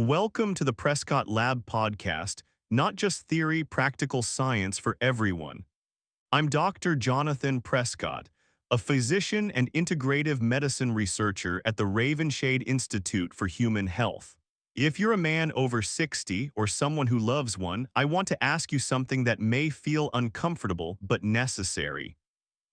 Welcome to the Prescott Lab podcast, not just theory, practical science for everyone. I'm Dr. Jonathan Prescott, a physician and integrative medicine researcher at the Ravenshade Institute for Human Health. If you're a man over 60 or someone who loves one, I want to ask you something that may feel uncomfortable but necessary.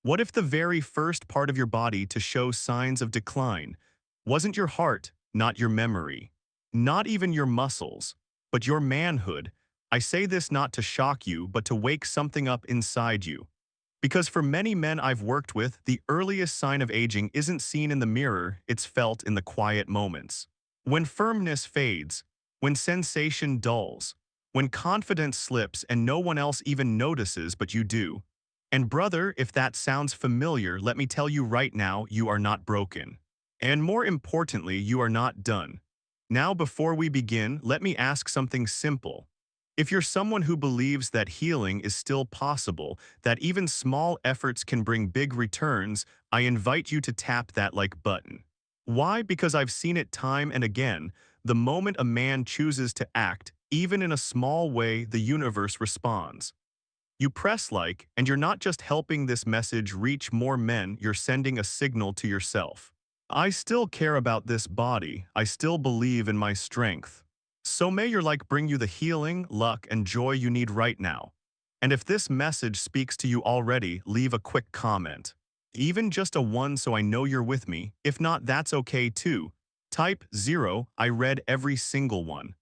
What if the very first part of your body to show signs of decline wasn't your heart, not your memory, not even your muscles, but your manhood? I say this not to shock you, but to wake something up inside you. Because for many men I've worked with, the earliest sign of aging isn't seen in the mirror, it's felt in the quiet moments. When firmness fades, when sensation dulls, when confidence slips and no one else even notices but you do. And brother, if that sounds familiar, let me tell you right now, you are not broken. And more importantly, you are not done. Now, before we begin, let me ask something simple. If you're someone who believes that healing is still possible, that even small efforts can bring big returns, I invite you to tap that like button. Why? Because I've seen it time and again. The moment a man chooses to act, even in a small way, the universe responds. You press like, and you're not just helping this message reach more men, you're sending a signal to yourself. I still care about this body, I still believe in my strength. So may your like bring you the healing, luck, and joy you need right now. And if this message speaks to you already, leave a quick comment. Even just a one so I know you're with me. If not, that's okay too. Type 0, I read every single one.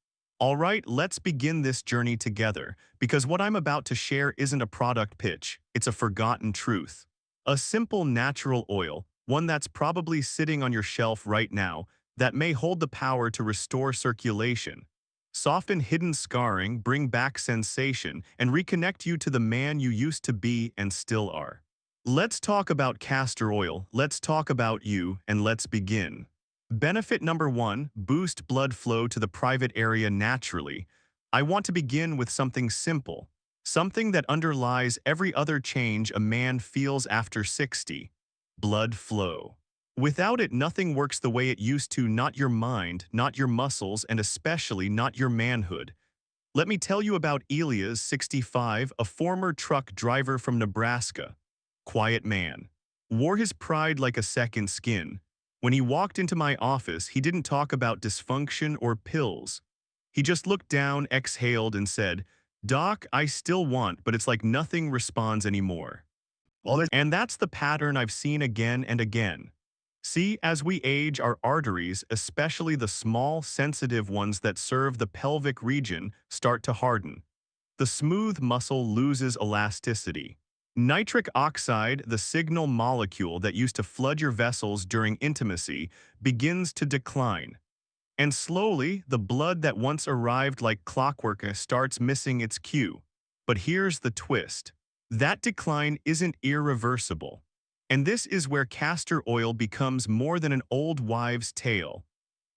Alright, let's begin this journey together, because what I'm about to share isn't a product pitch, it's a forgotten truth. A simple natural oil, one that's probably sitting on your shelf right now, that may hold the power to restore circulation, soften hidden scarring, bring back sensation, and reconnect you to the man you used to be and still are. Let's talk about castor oil, let's talk about you, and let's begin. Benefit number 1, boost blood flow to the private area naturally. I want to begin with something simple, something that underlies every other change a man feels after 60. Blood flow. Without it, nothing works the way it used to, not your mind, not your muscles, and especially not your manhood. Let me tell you about Elias, 65, a former truck driver from Nebraska. Quiet man. Wore his pride like a second skin. When he walked into my office, he didn't talk about dysfunction or pills. He just looked down, exhaled, and said, "Doc, I still want, but it's like nothing responds anymore." And that's the pattern I've seen again and again. See, as we age, our arteries, especially the small, sensitive ones that serve the pelvic region, start to harden. The smooth muscle loses elasticity. Nitric oxide, the signal molecule that used to flood your vessels during intimacy, begins to decline. And slowly, the blood that once arrived like clockwork starts missing its cue. But here's the twist. That decline isn't irreversible. And this is where castor oil becomes more than an old wives' tale.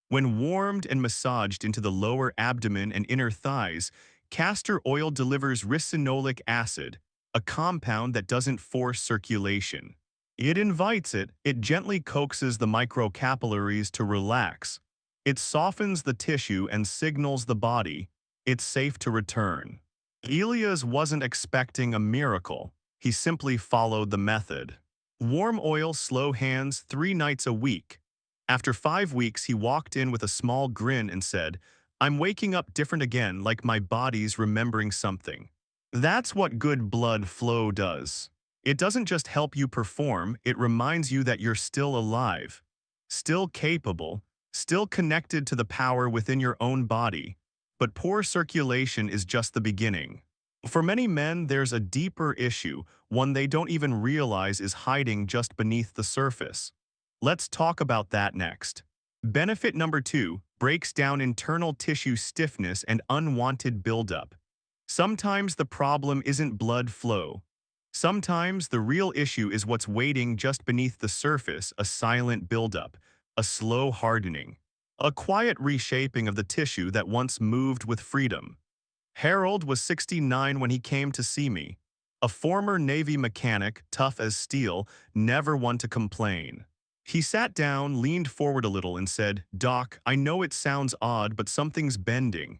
When warmed and massaged into the lower abdomen and inner thighs, castor oil delivers ricinoleic acid, a compound that doesn't force circulation. It invites it, it gently coaxes the microcapillaries to relax. It softens the tissue and signals the body, it's safe to return. Elias wasn't expecting a miracle, he simply followed the method. Warm oil, slow hands, 3 nights a week. After 5 weeks, he walked in with a small grin and said, "I'm waking up different again, like my body's remembering something." That's what good blood flow does. It doesn't just help you perform, it reminds you that you're still alive, still capable, still connected to the power within your own body. But poor circulation is just the beginning. For many men, there's a deeper issue, one they don't even realize is hiding just beneath the surface. Let's talk about that next. Benefit number 2, breaks down internal tissue stiffness and unwanted buildup. Sometimes the problem isn't blood flow. Sometimes the real issue is what's waiting just beneath the surface, a silent buildup, a slow hardening, a quiet reshaping of the tissue that once moved with freedom. Harold was 69 when he came to see me. A former Navy mechanic, tough as steel, never one to complain. He sat down, leaned forward a little, and said, "Doc, I know it sounds odd, but something's bending.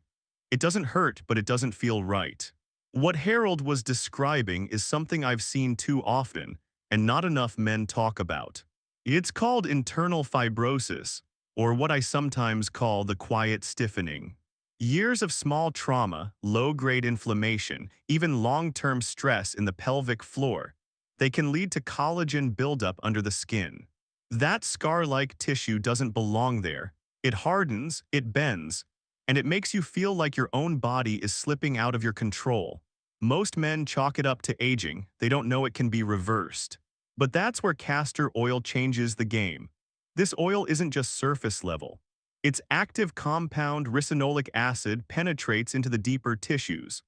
It doesn't hurt, but it doesn't feel right." What Harold was describing is something I've seen too often, and not enough men talk about. It's called internal fibrosis, or what I sometimes call the quiet stiffening. Years of small trauma, low-grade inflammation, even long-term stress in the pelvic floor, they can lead to collagen buildup under the skin. That scar-like tissue doesn't belong there. It hardens, it bends, and it makes you feel like your own body is slipping out of your control. Most men chalk it up to aging. They don't know it can be reversed. But that's where castor oil changes the game. This oil isn't just surface level. Its active compound ricinoleic acid penetrates into the deeper tissues.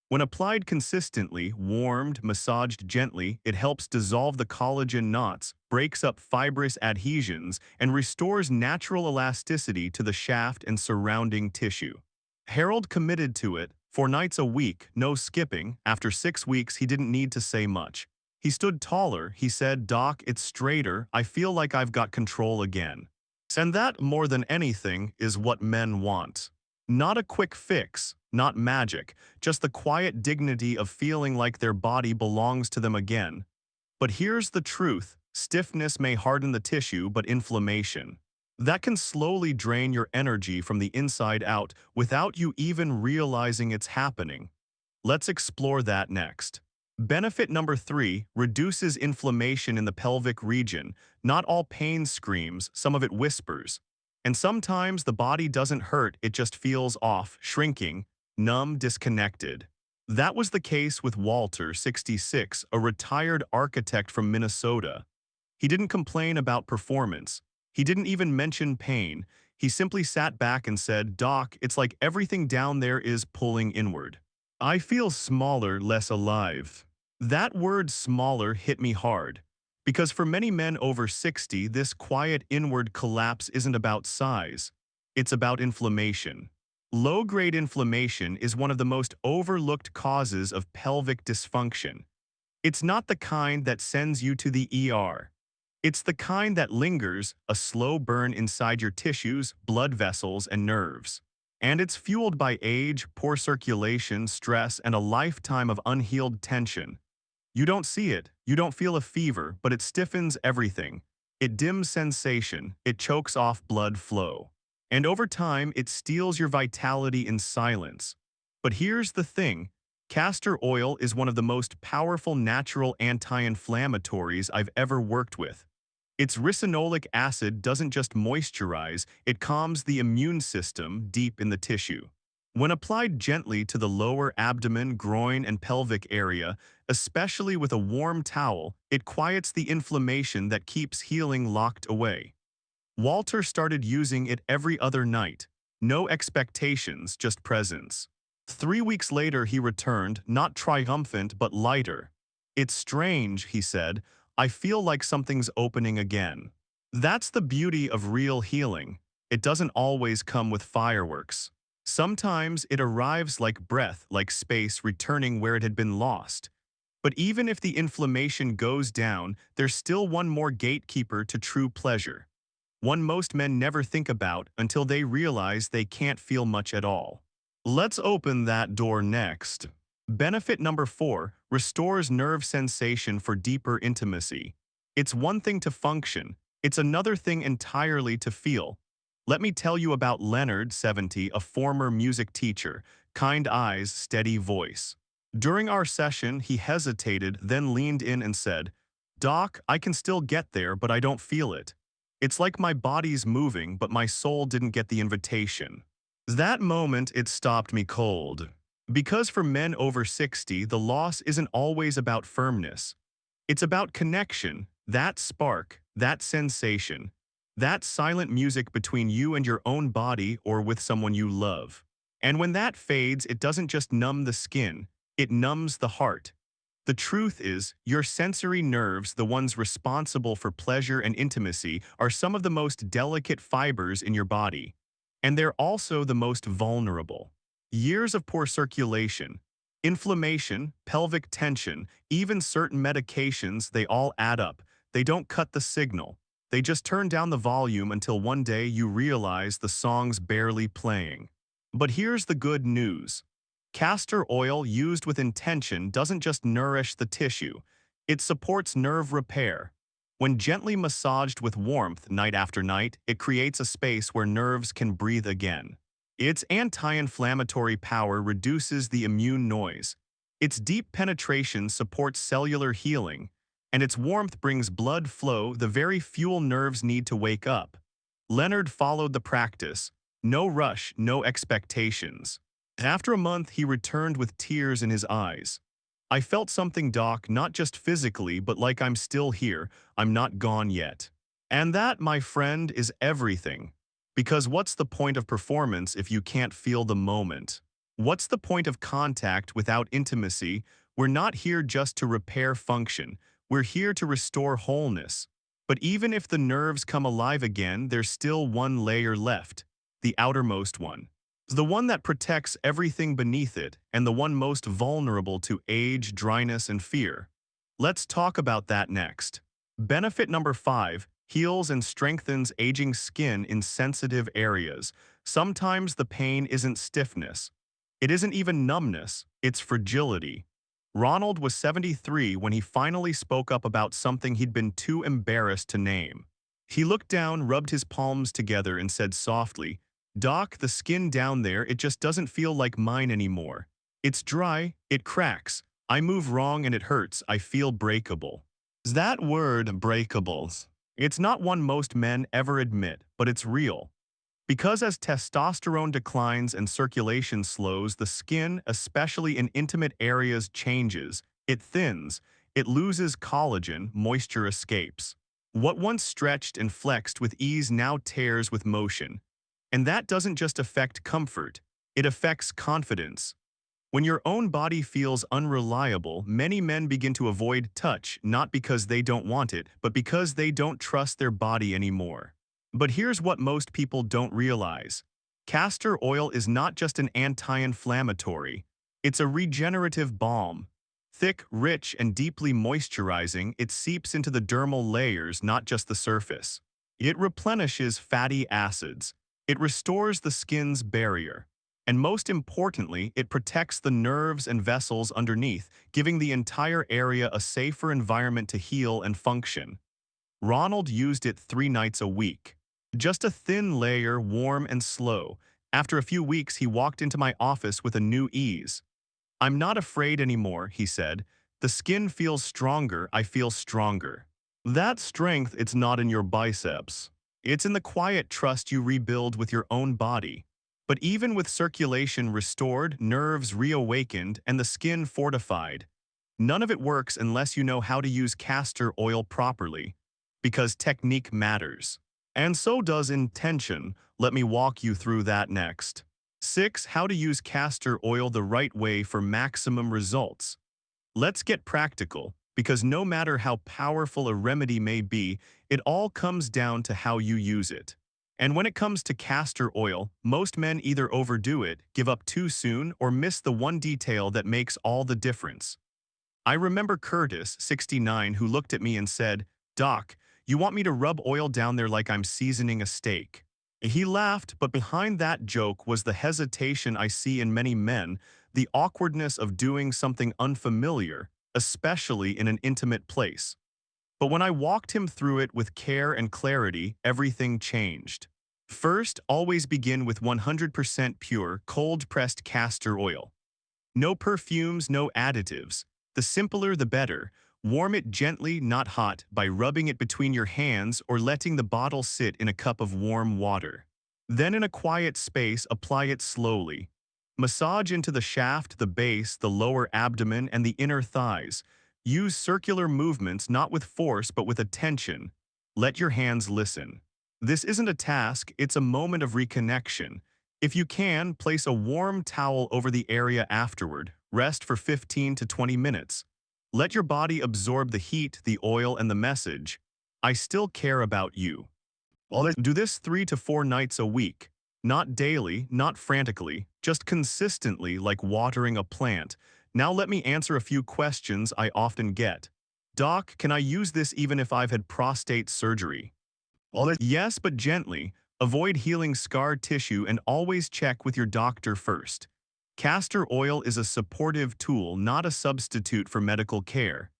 When applied consistently, warmed, massaged gently, it helps dissolve the collagen knots, breaks up fibrous adhesions, and restores natural elasticity to the shaft and surrounding tissue. Harold committed to it, 4 nights a week, no skipping. After 6 weeks, he didn't need to say much. He stood taller. He said, "Doc, it's straighter. I feel like I've got control again." And that, more than anything, is what men want. Not a quick fix, not magic, just the quiet dignity of feeling like their body belongs to them again. But here's the truth: stiffness may harden the tissue, but inflammation, that can slowly drain your energy from the inside out without you even realizing it's happening. Let's explore that next. Benefit number 3, reduces inflammation in the pelvic region. Not all pain screams, some of it whispers. And sometimes the body doesn't hurt, it just feels off, shrinking, numb, disconnected. That was the case with Walter, 66, a retired architect from Minnesota. He didn't complain about performance. He didn't even mention pain. He simply sat back and said, "Doc, it's like everything down there is pulling inward. I feel smaller, less alive." That word "smaller" hit me hard, because for many men over 60, this quiet inward collapse isn't about size. It's about inflammation. Low-grade inflammation is one of the most overlooked causes of pelvic dysfunction. It's not the kind that sends you to the ER. It's the kind that lingers, a slow burn inside your tissues, blood vessels, and nerves. And it's fueled by age, poor circulation, stress, and a lifetime of unhealed tension. You don't see it, you don't feel a fever, but it stiffens everything. It dims sensation, it chokes off blood flow. And over time, it steals your vitality in silence. But here's the thing: castor oil is one of the most powerful natural anti-inflammatories I've ever worked with. Its ricinoleic acid doesn't just moisturize, it calms the immune system deep in the tissue. When applied gently to the lower abdomen, groin, and pelvic area, especially with a warm towel, it quiets the inflammation that keeps healing locked away. Walter started using it every other night. No expectations, just presence. 3 weeks later, he returned, not triumphant but lighter. "It's strange," he said. "I feel like something's opening again." That's the beauty of real healing. It doesn't always come with fireworks. Sometimes it arrives like breath, like space returning where it had been lost. But even if the inflammation goes down, there's still one more gatekeeper to true pleasure. One most men never think about until they realize they can't feel much at all. Let's open that door next. Benefit number 4, restores nerve sensation for deeper intimacy. It's one thing to function, it's another thing entirely to feel. Let me tell you about Leonard, 70, a former music teacher, kind eyes, steady voice. During our session, he hesitated, then leaned in and said, "Doc, I can still get there, but I don't feel it. It's like my body's moving, but my soul didn't get the invitation." That moment, it stopped me cold. Because for men over 60, the loss isn't always about firmness. It's about connection, that spark, that sensation, that silent music between you and your own body or with someone you love. And when that fades, it doesn't just numb the skin, it numbs the heart. The truth is, your sensory nerves, the ones responsible for pleasure and intimacy, are some of the most delicate fibers in your body. And they're also the most vulnerable. Years of poor circulation, inflammation, pelvic tension, even certain medications, they all add up. They don't cut the signal. They just turn down the volume until one day you realize the song's barely playing. But here's the good news. Castor oil used with intention doesn't just nourish the tissue, it supports nerve repair. When gently massaged with warmth night after night, it creates a space where nerves can breathe again. Its anti-inflammatory power reduces the immune noise. Its deep penetration supports cellular healing, and its warmth brings blood flow, the very fuel nerves need to wake up. Leonard followed the practice. No rush, no expectations. After a month, he returned with tears in his eyes. I felt something, Doc, not just physically, but like I'm still here, I'm not gone yet. And that, my friend, is everything. Because what's the point of performance if you can't feel the moment? What's the point of contact without intimacy? We're not here just to repair function. We're here to restore wholeness. But even if the nerves come alive again, there's still one layer left, the outermost one. The one that protects everything beneath it, and the one most vulnerable to age, dryness, and fear. Let's talk about that next. Benefit number 5, heals and strengthens aging skin in sensitive areas. Sometimes the pain isn't stiffness. It isn't even numbness, it's fragility. Ronald was 73 when he finally spoke up about something he'd been too embarrassed to name. He looked down, rubbed his palms together, and said softly, "Doc, the skin down there, it just doesn't feel like mine anymore. It's dry, it cracks. I move wrong and it hurts. I feel breakable." That word, breakable, it's not one most men ever admit, but it's real. Because as testosterone declines and circulation slows, the skin, especially in intimate areas, changes. It thins, it loses collagen, moisture escapes. What once stretched and flexed with ease now tears with motion. And that doesn't just affect comfort, it affects confidence. When your own body feels unreliable, many men begin to avoid touch, not because they don't want it, but because they don't trust their body anymore. But here's what most people don't realize. Castor oil is not just an anti-inflammatory, it's a regenerative balm. Thick, rich, and deeply moisturizing, it seeps into the dermal layers, not just the surface. It replenishes fatty acids. It restores the skin's barrier. And most importantly, it protects the nerves and vessels underneath, giving the entire area a safer environment to heal and function. Ronald used it 3 nights a week. Just a thin layer, warm and slow. After a few weeks, he walked into my office with a new ease. "I'm not afraid anymore," he said. "The skin feels stronger, I feel stronger." That strength, it's not in your biceps. It's in the quiet trust you rebuild with your own body. But even with circulation restored, nerves reawakened, and the skin fortified, none of it works unless you know how to use castor oil properly. Because technique matters. And so does intention. Let me walk you through that next. 6. How to use castor oil the right way for maximum results. Let's get practical, because no matter how powerful a remedy may be, it all comes down to how you use it. And when it comes to castor oil, most men either overdo it, give up too soon, or miss the one detail that makes all the difference. I remember Curtis, 69, who looked at me and said, "Doc, you want me to rub oil down there like I'm seasoning a steak?" He laughed, but behind that joke was the hesitation I see in many men, the awkwardness of doing something unfamiliar, especially in an intimate place. But when I walked him through it with care and clarity, everything changed. First, always begin with 100% pure, cold-pressed castor oil. No perfumes, no additives. The simpler the better. Warm it gently, not hot, by rubbing it between your hands or letting the bottle sit in a cup of warm water. Then in a quiet space, apply it slowly. Massage into the shaft, the base, the lower abdomen, and the inner thighs. Use circular movements, not with force but with attention. Let your hands listen. This isn't a task, it's a moment of reconnection. If you can, place a warm towel over the area afterward. Rest for 15 to 20 minutes. Let your body absorb the heat, the oil, and the message. I still care about you. Do this 3 to 4 nights a week. Not daily, not frantically, just consistently, like watering a plant. Now let me answer a few questions I often get. "Doc, can I use this even if I've had prostate surgery?" Yes, but gently. Avoid healing scar tissue and always check with your doctor first. Castor oil is a supportive tool, not a substitute for medical care.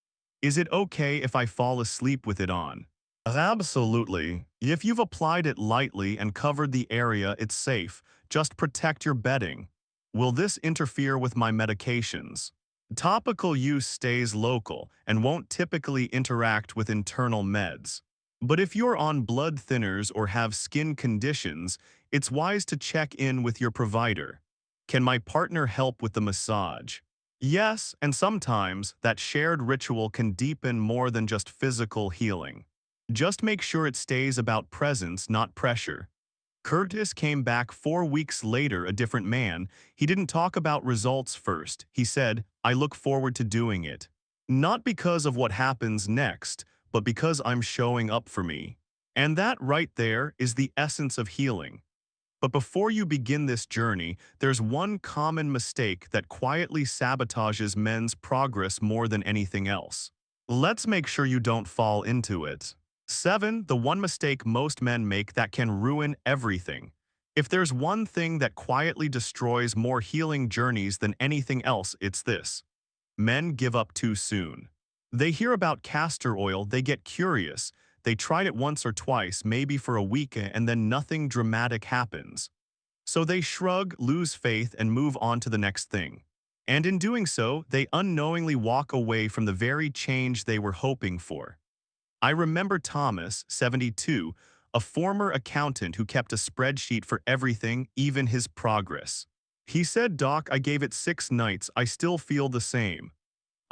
Is it okay if I fall asleep with it on? Absolutely. If you've applied it lightly and covered the area, it's safe. Just protect your bedding. Will this interfere with my medications? Topical use stays local and won't typically interact with internal meds. But if you're on blood thinners or have skin conditions, it's wise to check in with your provider. Can my partner help with the massage? Yes, and sometimes that shared ritual can deepen more than just physical healing. Just make sure it stays about presence, not pressure. Curtis came back 4 weeks later a different man. He didn't talk about results first. He said, I look forward to doing it. Not because of what happens next, but because I'm showing up for me. And that right there is the essence of healing. But before you begin this journey, there's one common mistake that quietly sabotages men's progress more than anything else. Let's make sure you don't fall into it. 7. The one mistake most men make that can ruin everything. If there's one thing that quietly destroys more healing journeys than anything else, it's this. Men give up too soon. They hear about castor oil, they get curious. They tried it once or twice, maybe for a week, and then nothing dramatic happens. So they shrug, lose faith, and move on to the next thing. And in doing so, they unknowingly walk away from the very change they were hoping for. I remember Thomas, 72, a former accountant who kept a spreadsheet for everything, even his progress. He said, Doc, I gave it 6 nights, I still feel the same.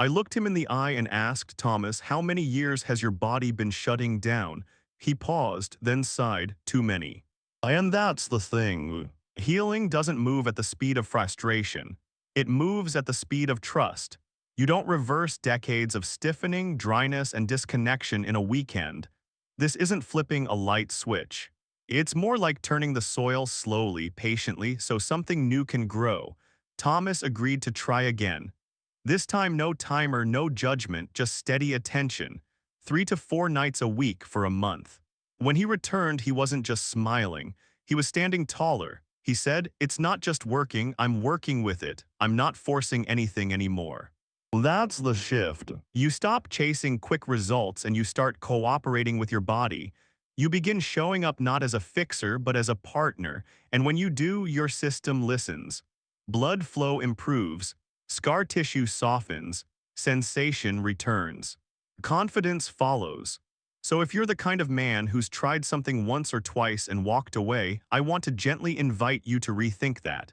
I looked him in the eye and asked Thomas, how many years has your body been shutting down? He paused, then sighed, too many. And that's the thing. Healing doesn't move at the speed of frustration. It moves at the speed of trust. You don't reverse decades of stiffening, dryness, and disconnection in a weekend. This isn't flipping a light switch. It's more like turning the soil slowly, patiently, so something new can grow. Thomas agreed to try again. This time no timer, no judgment, just steady attention. 3 to 4 nights a week for a month. When he returned, he wasn't just smiling. He was standing taller. He said, it's not just working, I'm working with it. I'm not forcing anything anymore. That's the shift. You stop chasing quick results and you start cooperating with your body. You begin showing up not as a fixer, but as a partner. And when you do, your system listens. Blood flow improves. Scar tissue softens, sensation returns. Confidence follows. So if you're the kind of man who's tried something once or twice and walked away, I want to gently invite you to rethink that.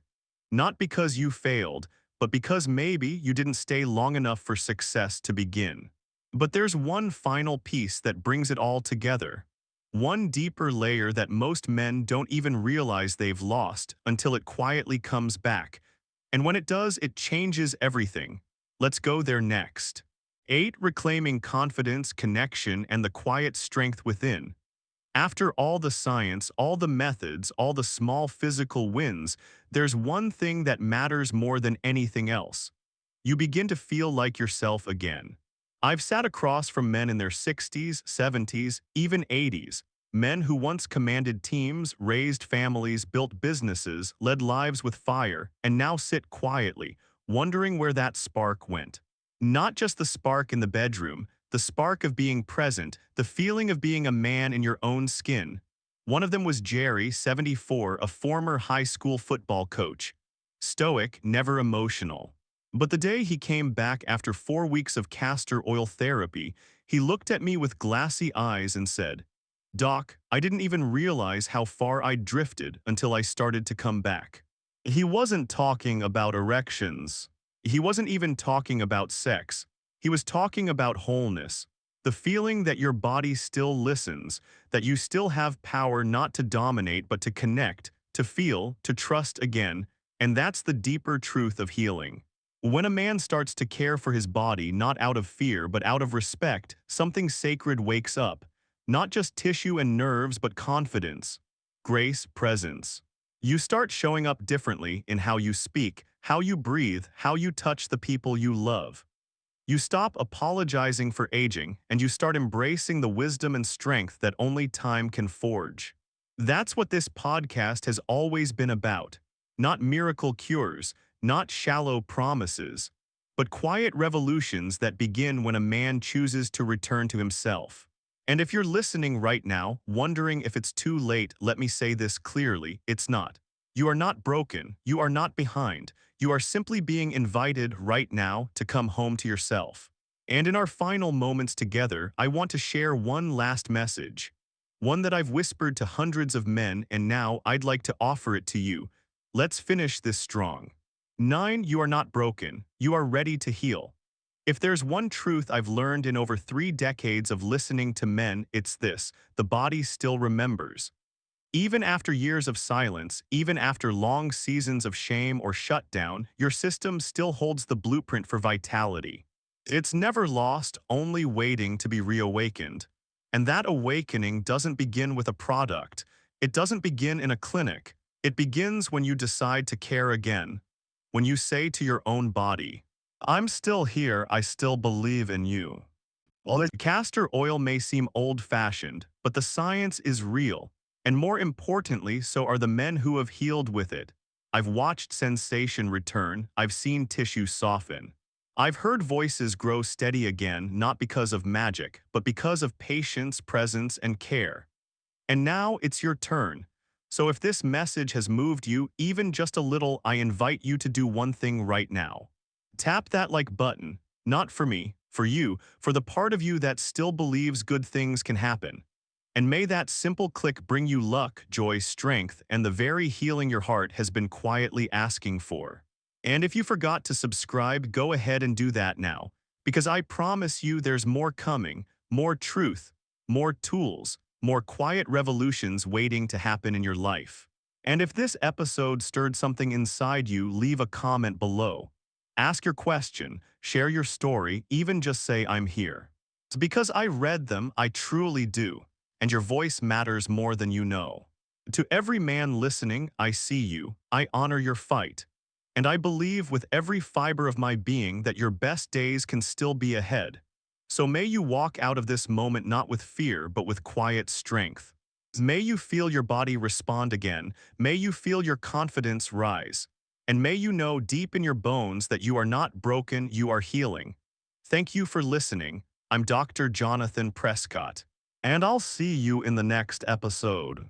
Not because you failed, but because maybe you didn't stay long enough for success to begin. But there's one final piece that brings it all together. One deeper layer that most men don't even realize they've lost until it quietly comes back. And when it does, it changes everything. Let's go there next. 8. Reclaiming confidence, connection, and the quiet strength within. After all the science, all the methods, all the small physical wins, there's one thing that matters more than anything else. You begin to feel like yourself again. I've sat across from men in their 60s, 70s, even 80s. Men who once commanded teams, raised families, built businesses, led lives with fire, and now sit quietly, wondering where that spark went. Not just the spark in the bedroom, the spark of being present, the feeling of being a man in your own skin. One of them was Jerry, 74, a former high school football coach. Stoic, never emotional. But the day he came back after 4 weeks of castor oil therapy, he looked at me with glassy eyes and said, Doc, I didn't even realize how far I'd drifted until I started to come back. He wasn't talking about erections. He wasn't even talking about sex. He was talking about wholeness. The feeling that your body still listens, that you still have power not to dominate but to connect, to feel, to trust again, and that's the deeper truth of healing. When a man starts to care for his body not out of fear but out of respect, something sacred wakes up. Not just tissue and nerves, but confidence, grace, presence. You start showing up differently in how you speak, how you breathe, how you touch the people you love. You stop apologizing for aging, and you start embracing the wisdom and strength that only time can forge. That's what this podcast has always been about. Not miracle cures, not shallow promises, but quiet revolutions that begin when a man chooses to return to himself. And if you're listening right now, wondering if it's too late, let me say this clearly, it's not. You are not broken, you are not behind, you are simply being invited right now to come home to yourself. And in our final moments together, I want to share one last message. One that I've whispered to hundreds of men, and now I'd like to offer it to you. Let's finish this strong. 9. You are not broken. You are ready to heal. If there's one truth I've learned in over 3 decades of listening to men, it's this: the body still remembers. Even after years of silence, even after long seasons of shame or shutdown, your system still holds the blueprint for vitality. It's never lost, only waiting to be reawakened. And that awakening doesn't begin with a product. It doesn't begin in a clinic. It begins when you decide to care again. When you say to your own body, "I'm still here, I still believe in you." Well, the castor oil may seem old-fashioned, but the science is real. And more importantly, so are the men who have healed with it. I've watched sensation return, I've seen tissue soften. I've heard voices grow steady again, not because of magic, but because of patience, presence, and care. And now it's your turn. So if this message has moved you even just a little, I invite you to do one thing right now. Tap that like button, not for me, for you, for the part of you that still believes good things can happen. And may that simple click bring you luck, joy, strength, and the very healing your heart has been quietly asking for. And if you forgot to subscribe, go ahead and do that now, because I promise you there's more coming, more truth, more tools, more quiet revolutions waiting to happen in your life. And if this episode stirred something inside you, leave a comment below. Ask your question, share your story, even just say I'm here. It's because I read them, I truly do. And your voice matters more than you know. To every man listening, I see you, I honor your fight. And I believe with every fiber of my being that your best days can still be ahead. So may you walk out of this moment not with fear, but with quiet strength. May you feel your body respond again, may you feel your confidence rise. And may you know deep in your bones that you are not broken, you are healing. Thank you for listening. I'm Dr. Jonathan Prescott. And I'll see you in the next episode.